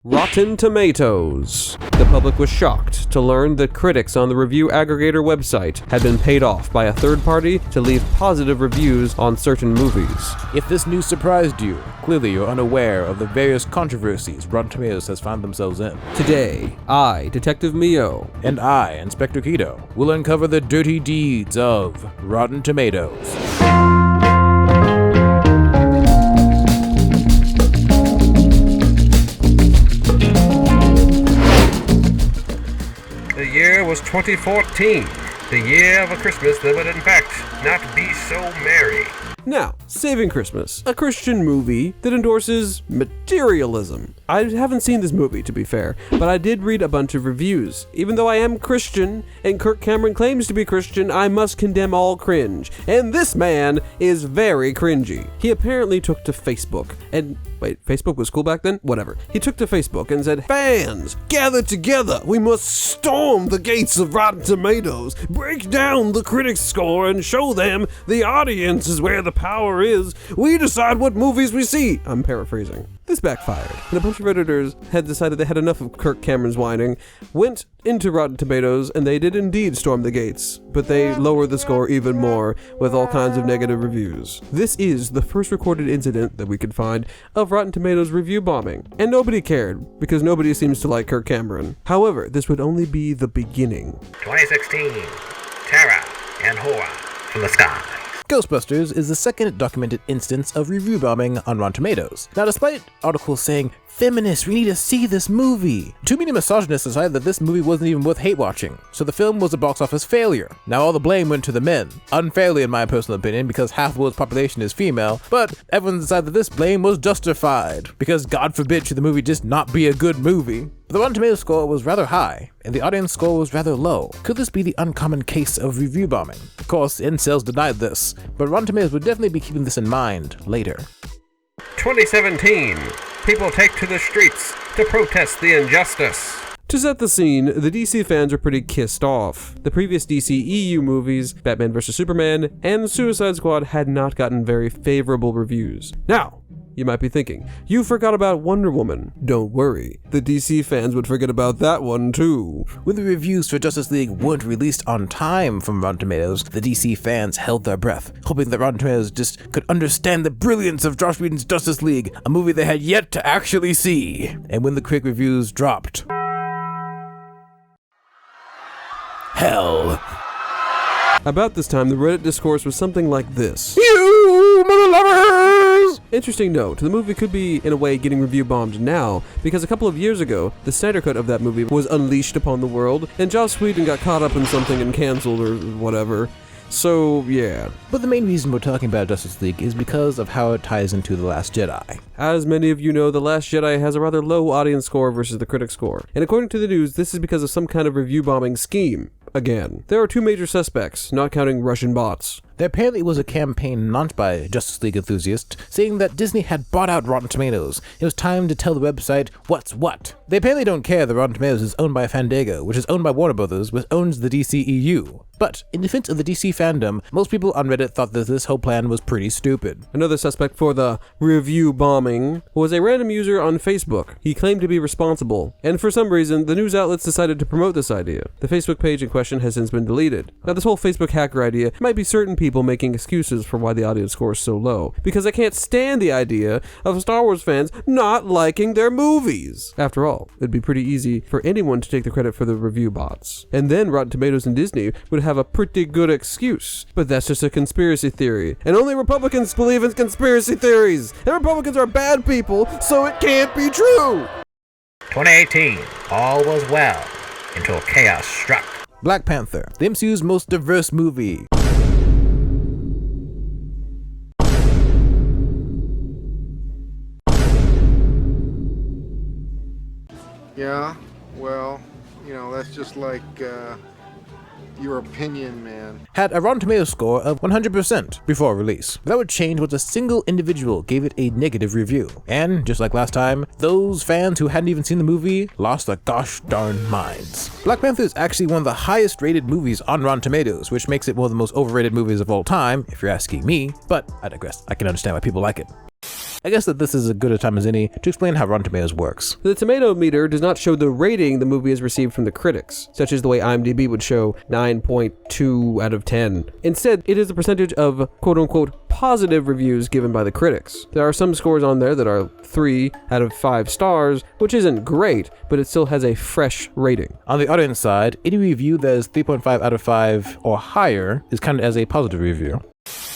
Rotten Tomatoes. The public was shocked to learn that critics on the review aggregator website had been paid off by a third party to leave positive reviews on certain movies. If this news surprised you, clearly you're unaware of the various controversies Rotten Tomatoes has found themselves in. Today, I, Detective Mio, And I, Inspector Keto, will uncover the dirty deeds of Rotten Tomatoes. The year was 2014, the year of a Christmas that would in fact not be so merry. Now, Saving Christmas, a Christian movie that endorses materialism. I haven't seen this movie, to be fair, but I did read a bunch of reviews. Even though I am Christian, and Kirk Cameron claims to be Christian, I must condemn all cringe. And this man is very cringy. He apparently took to Facebook, and wait, Facebook was cool back then? Whatever. He took to Facebook and said, "Fans, gather together. We must storm the gates of Rotten Tomatoes, break down the critics' score, and show them the audience is where the power is. We decide what movies we see." I'm paraphrasing. This backfired, and a bunch of Redditors had decided they had enough of Kirk Cameron's whining, went into Rotten Tomatoes, and they did indeed storm the gates, but they lowered the score even more with all kinds of negative reviews. This is the first recorded incident that we could find of Rotten Tomatoes review bombing, and nobody cared, because nobody seems to like Kirk Cameron. However, this would only be the beginning. 2016, terror and horror from the sky. Ghostbusters is the second documented instance of review bombing on Rotten Tomatoes. Now, despite articles saying, "Feminists, we need to see this movie," too many misogynists decided that this movie wasn't even worth hate watching, so the film was a box office failure. Now all the blame went to the men, unfairly in my personal opinion because half the world's population is female, but everyone decided that this blame was justified, because God forbid should the movie just not be a good movie. The Rotten Tomatoes score was rather high, and the audience score was rather low. Could this be the uncommon case of review bombing? Of course, incels denied this, but Rotten Tomatoes would definitely be keeping this in mind later. 2017, people take to the streets to protest the injustice. To set the scene, the DC fans are pretty kissed off. The previous DC EU movies, Batman vs. Superman and Suicide Squad, had not gotten very favorable reviews. Now, you might be thinking, you forgot about Wonder Woman. Don't worry, the DC fans would forget about that one too. When the reviews for Justice League weren't released on time from Rotten Tomatoes, the DC fans held their breath, hoping that Rotten Tomatoes just could understand the brilliance of Joss Whedon's Justice League, a movie they had yet to actually see. And when the critic reviews dropped, hell. About this time, the Reddit discourse was something like this. You mother lovers! Interesting note, the movie could be, in a way, getting review bombed now, because a couple of years ago, the Snyder Cut of that movie was unleashed upon the world, and Joss Whedon got caught up in something and canceled or whatever. So, yeah. But the main reason we're talking about Justice League is because of how it ties into The Last Jedi. As many of you know, The Last Jedi has a rather low audience score versus the critic score. And according to the news, this is because of some kind of review bombing scheme. Again, there are two major suspects, not counting Russian bots. There apparently was a campaign launched by Justice League enthusiasts saying that Disney had bought out Rotten Tomatoes. It was time to tell the website what's what. They apparently don't care that Rotten Tomatoes is owned by Fandango, which is owned by Warner Brothers, which owns the DCEU. But in defense of the DC fandom, most people on Reddit thought that this whole plan was pretty stupid. Another suspect for the review bombing was a random user on Facebook. He claimed to be responsible, and for some reason, the news outlets decided to promote this idea. The Facebook page in question has since been deleted. Now, this whole Facebook hacker idea might be certain people making excuses for why the audience score is so low, because I can't stand the idea of Star Wars fans not liking their movies. After all, it'd be pretty easy for anyone to take the credit for the review bots. And then Rotten Tomatoes and Disney would have a pretty good excuse. But that's just a conspiracy theory. And only Republicans believe in conspiracy theories. And Republicans are bad people, so it can't be true. 2018, all was well until chaos struck. Black Panther, the MCU's most diverse movie. Yeah, well, that's just like, your opinion, man. Had a Rotten Tomatoes score of 100% before release. That would change once a single individual gave it a negative review. And, just like last time, those fans who hadn't even seen the movie lost their gosh darn minds. Black Panther is actually one of the highest rated movies on Rotten Tomatoes, which makes it one of the most overrated movies of all time, if you're asking me, but I digress. I can understand why people like it. I guess that this is as good a time as any to explain how Rotten Tomatoes works. The tomato meter does not show the rating the movie has received from the critics, such as the way IMDb would show 9.2 out of 10. Instead, it is the percentage of quote-unquote positive reviews given by the critics. There are some scores on there that are 3 out of 5 stars, which isn't great, but it still has a fresh rating. On the audience side, any review that is 3.5 out of 5 or higher is counted as a positive review.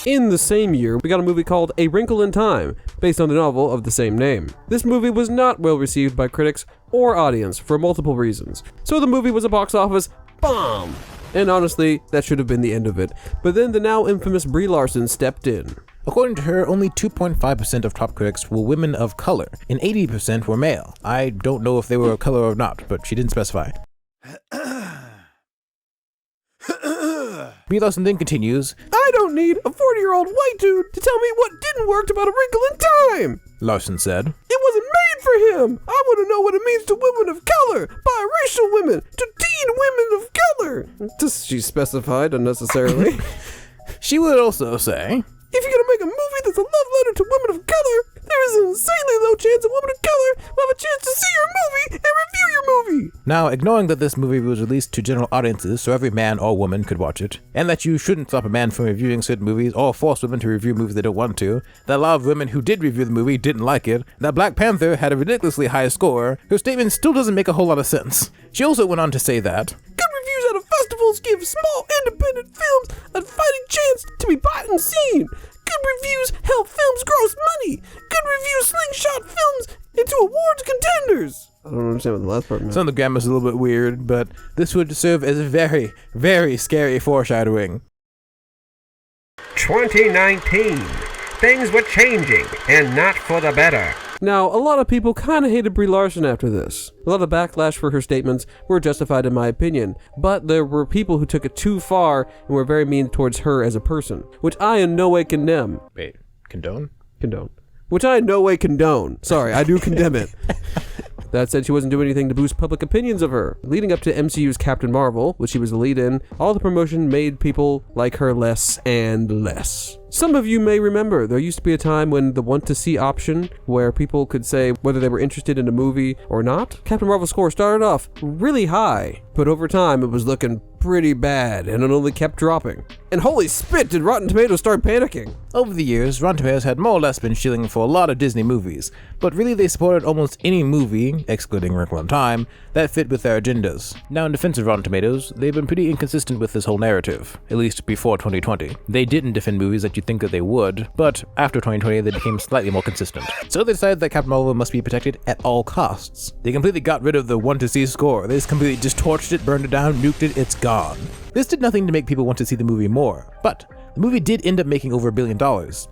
In the same year, we got a movie called A Wrinkle in Time, based on the novel of the same name. This movie was not well received by critics or audience for multiple reasons, so the movie was a box office bomb. And honestly, that should have been the end of it. But then the now infamous Brie Larson stepped in. According to her, only 2.5% of top critics were women of color, and 80% were male. I don't know if they were of color or not, but she didn't specify. Brie Larson then continues, I don't need a 40-year-old white dude to tell me what didn't work about A Wrinkle in Time. Larson said, It wasn't made for him. I want to know what it means to women of color, biracial women, to teen women of color. Just she specified unnecessarily. She would also say, If you're gonna make a movie that's a love letter to women of color, there is an insanely low chance a woman of color will have a chance to see your movie and review your movie. Now, ignoring that this movie was released to general audiences so every man or woman could watch it, and that you shouldn't stop a man from reviewing certain movies or force women to review movies they don't want to, that a lot of women who did review the movie didn't like it, that Black Panther had a ridiculously high score, her statement still doesn't make a whole lot of sense. She also went on to say that, Good reviews out of festivals give small independent films a fighting chance to be bought and seen. Good reviews help films gross money. Good reviews slingshot films into awards contenders. I don't understand what the last part meant. some of the grammar is a little bit weird, but this would serve as a very, very scary foreshadowing. 2019. Things were changing, and not for the better. Now, a lot of people kind of hated Brie Larson after this. A lot of backlash for her statements were justified in my opinion, but there were people who took it too far and were very mean towards her as a person, which I in no way condemn. Wait, condone? Condone. Which I in no way condone. Sorry, I do condemn it. That said, she wasn't doing anything to boost public opinions of her. Leading up to MCU's Captain Marvel, which she was the lead in, all the promotion made people like her less and less. Some of you may remember, there used to be a time when the want to see option, where people could say whether they were interested in a movie or not. Captain Marvel's score started off really high, but over time it was looking pretty bad, and it only kept dropping. And holy spit, did Rotten Tomatoes start panicking. Over the years, Rotten Tomatoes had more or less been shilling for a lot of Disney movies, but really they supported almost any movie, excluding Wrinkle in Time, that fit with their agendas. Now in defense of Rotten Tomatoes, they've been pretty inconsistent with this whole narrative, at least before 2020. They didn't defend movies that you'd think that they would, but after 2020 they became slightly more consistent. So they decided that Captain Marvel must be protected at all costs. They completely got rid of the want to see score. They just completely just torched it, burned it down, nuked it, it's gone. This did nothing to make people want to see the movie more, but the movie did end up making over $1 billion.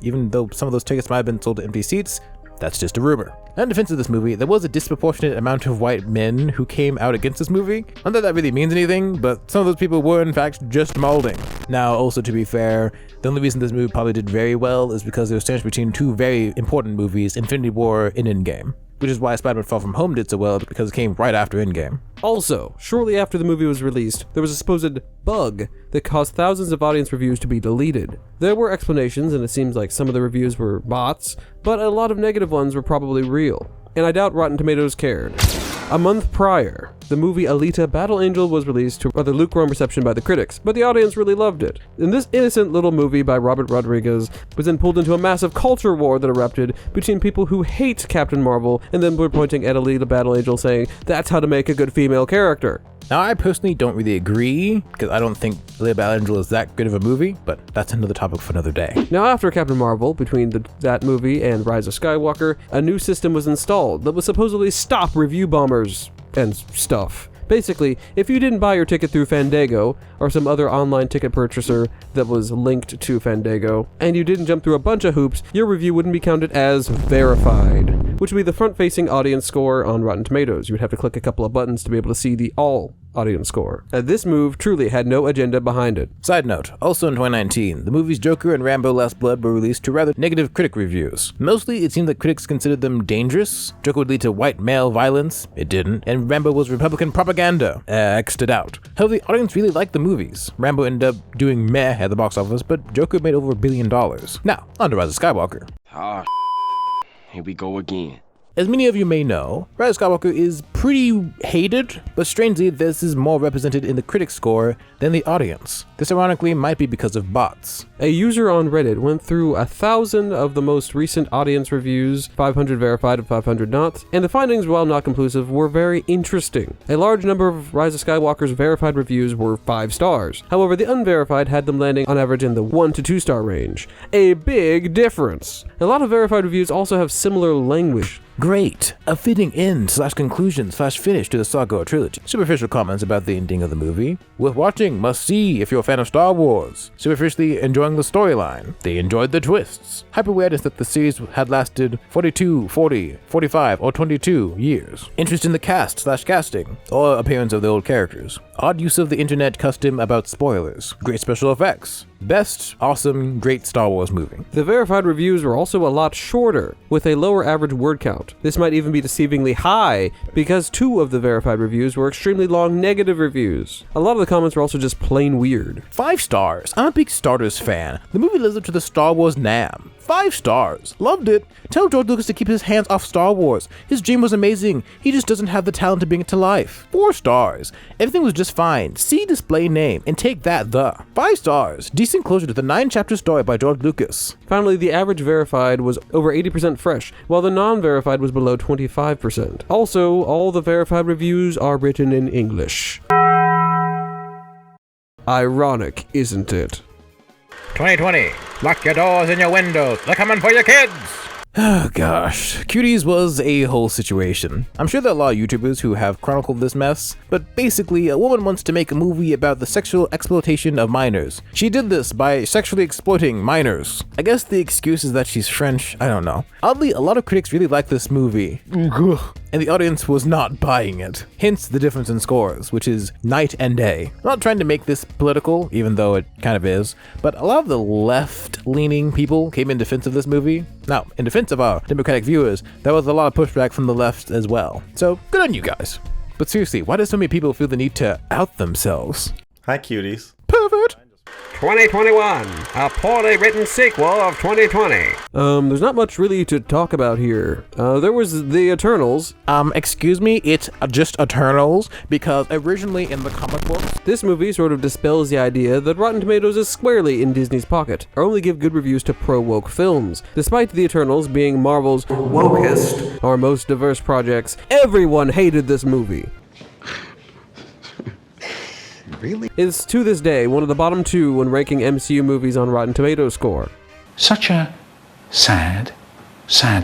Even though some of those tickets might have been sold to empty seats, that's just a rumor. Now in defense of this movie, there was a disproportionate amount of white men who came out against this movie. Not that that really means anything, but some of those people were in fact just molding. Now also to be fair, the only reason this movie probably did very well is because it was sandwiched between two very important movies, Infinity War and Endgame. Which is why Spider-Man Far From Home did so well, because it came right after Endgame. Also, shortly after the movie was released, there was a supposed bug that caused thousands of audience reviews to be deleted. There were explanations, and it seems like some of the reviews were bots, but a lot of negative ones were probably real. And I doubt Rotten Tomatoes cared. A month prior, the movie Alita: Battle Angel was released to rather lukewarm reception by the critics, but the audience really loved it. And this innocent little movie by Robert Rodriguez was then pulled into a massive culture war that erupted between people who hate Captain Marvel and then were pointing at Alita: Battle Angel saying, that's how to make a good female character. Now I personally don't really agree, because I don't think Alita: Battle Angel is that good of a movie, but that's another topic for another day. Now after Captain Marvel, between that movie and Rise of Skywalker, a new system was installed that would supposedly stop review bombers and stuff. Basically, if you didn't buy your ticket through Fandango or some other online ticket purchaser that was linked to Fandango, and you didn't jump through a bunch of hoops, your review wouldn't be counted as verified, which would be the front-facing audience score on Rotten Tomatoes. You would have to click a couple of buttons to be able to see the all audience score. This move truly had no agenda behind it. Side note, also in 2019, the movies Joker and Rambo Last Blood were released to rather negative critic reviews. Mostly, it seemed that critics considered them dangerous. Joker would lead to white male violence. It didn't. And Rambo was Republican propaganda. X'd it out. However, the audience really liked the movies. Rambo ended up doing meh at the box office, but Joker made over $1 billion. Now, on to Rise of Skywalker. Here we go again. As many of you may know, Rise of Skywalker is pretty hated, but strangely this is more represented in the critic score than the audience. This ironically might be because of bots. A user on Reddit went through 1,000 of the most recent audience reviews, 500 verified and 500 not, and the findings, while not conclusive, were very interesting. A large number of Rise of Skywalker's verified reviews were 5 stars. However, the unverified had them landing on average in the 1 to 2 star range. A big difference. A lot of verified reviews also have similar language. Great, a fitting end/conclusion/finish to the saga or trilogy. Superficial comments about the ending of the movie. Worth watching, must see if you're a fan of Star Wars. Superficially enjoying the storyline. They enjoyed the twists. Hyper-awareness that the series had lasted 42, 40, 45, or 22 years. Interest in the cast/casting, or appearance of the old characters. Odd use of the internet custom about spoilers. Great special effects. Best, awesome, great Star Wars movie. The verified reviews were also a lot shorter, with a lower average word count. This might even be deceivingly high, because 2 of the verified reviews were extremely long negative reviews. A lot of the comments were also just plain weird. 5 stars. I'm a big Starters fan. The movie lives up to the Star Wars NAM. 5 stars. Loved it. Tell George Lucas to keep his hands off Star Wars. His dream was amazing. He just doesn't have the talent to bring it to life. 4 stars. Everything was just fine. See display name and take that the. 5 stars. Decent closure to the 9-chapter story by George Lucas. Finally, the average verified was over 80% fresh, while the non-verified was below 25%. Also, all the verified reviews are written in English. Ironic, isn't it? 2020, lock your doors and your windows. They're coming for your kids. Oh gosh, Cuties was a whole situation. I'm sure there are a lot of YouTubers who have chronicled this mess, but basically a woman wants to make a movie about the sexual exploitation of minors. She did this by sexually exploiting minors. I guess the excuse is that she's French, I don't know. Oddly, a lot of critics really like this movie. And the audience was not buying it. Hence the difference in scores, which is night and day. I'm not trying to make this political, even though it kind of is, but a lot of the left-leaning people came in defense of this movie. Now, in defense of our Democratic viewers, there was a lot of pushback from the left as well. So, good on you guys. But seriously, why do so many people feel the need to out themselves? Hi, cuties. Pervert! 2021, a poorly written sequel of 2020. There's not much really to talk about here. There was The Eternals. Excuse me, it's just Eternals, because originally in the comic books, This movie sort of dispels the idea that Rotten Tomatoes is squarely in Disney's pocket, or only give good reviews to pro-woke films. Despite The Eternals being Marvel's wokest or most diverse projects, everyone hated this movie. Really? It's to this day one of the bottom 2 when ranking MCU movies on Rotten Tomatoes score. Such a sad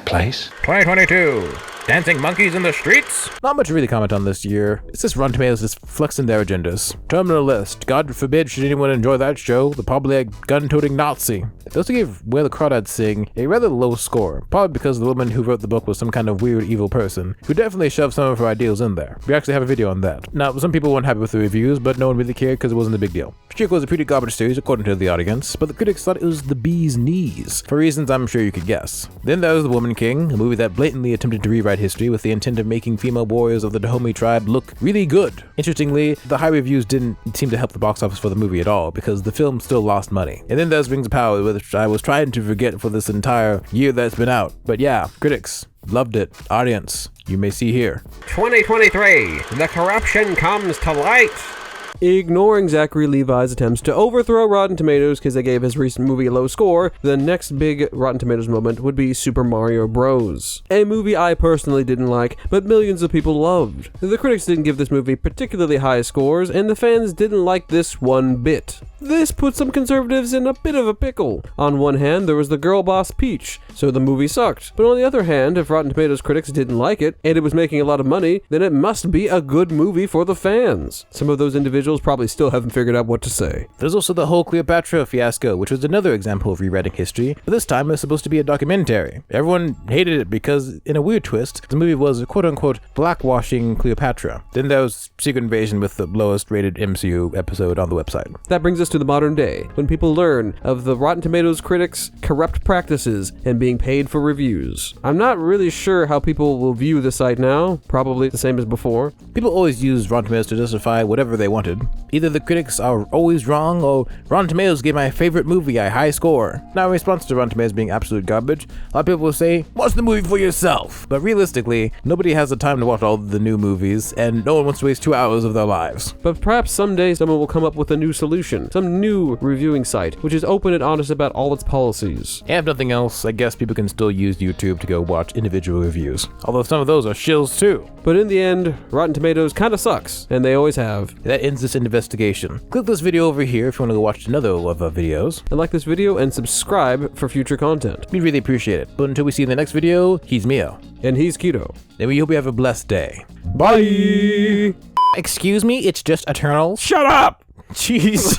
place. 2022, dancing monkeys in the streets. not much to really comment on this year. It's just Rotten Tomatoes just flexing their agendas. Terminal List. God forbid should anyone enjoy that show, the probably a gun-toting Nazi. They also gave Where the Crawdads Sing a rather low score, probably because the woman who wrote the book was some kind of weird evil person, who definitely shoved some of her ideals in there. We actually have a video on that. Now, some people weren't happy with the reviews, but no one really cared because it wasn't a big deal. Chick was a pretty garbage series according to the audience, but the critics thought it was the bee's knees, for reasons I'm sure you could guess. Then there was The Woman King, a movie that blatantly attempted to rewrite history with the intent of making female warriors of the Dahomey tribe look really good. Interestingly, the high reviews didn't seem to help the box office for the movie at all, because the film still lost money. And then there's Rings of Power, which I was trying to forget for this entire year that it's been out. But yeah, critics loved it. Audience, you may see here. 2023, the corruption comes to light. Ignoring Zachary Levi's attempts to overthrow Rotten Tomatoes because they gave his recent movie a low score, the next big Rotten Tomatoes moment would be Super Mario Bros. A movie I personally didn't like, but millions of people loved. The critics didn't give this movie particularly high scores, and the fans didn't like this one bit. This put some conservatives in a bit of a pickle. On one hand, there was the girl boss Peach, so the movie sucked. But on the other hand, if Rotten Tomatoes critics didn't like it, and it was making a lot of money, then it must be a good movie for the fans. Some of those individuals probably still haven't figured out what to say. There's also the whole Cleopatra fiasco, which was another example of rewriting history, but this time it was supposed to be a documentary. Everyone hated it because, in a weird twist, the movie was quote-unquote blackwashing Cleopatra. Then there was Secret Invasion with the lowest rated MCU episode on the website. That brings us to the modern day when people learn of the Rotten Tomatoes critics' corrupt practices and being paid for reviews. I'm not really sure how people will view the site now, probably the same as before. People always use Rotten Tomatoes to justify whatever they wanted. Either the critics are always wrong, or Rotten Tomatoes gave my favorite movie a high score. Now, in response to Rotten Tomatoes being absolute garbage, a lot of people will say, watch the movie for yourself. But realistically, nobody has the time to watch all the new movies, and no one wants to waste 2 hours of their lives. But perhaps someday someone will come up with a new solution, some new reviewing site, which is open and honest about all its policies. And if nothing else, I guess people can still use YouTube to go watch individual reviews. Although some of those are shills too. But in the end, Rotten Tomatoes kinda sucks, and they always have. That ends this investigation. Click this video over here if you want to go watch another of our videos. And like this video and subscribe for future content. We really appreciate it. But until we see you in the next video, he's Mio. And he's Keto. And we hope you have a blessed day. Bye! Excuse me, it's just Eternal. Shut up! Jeez.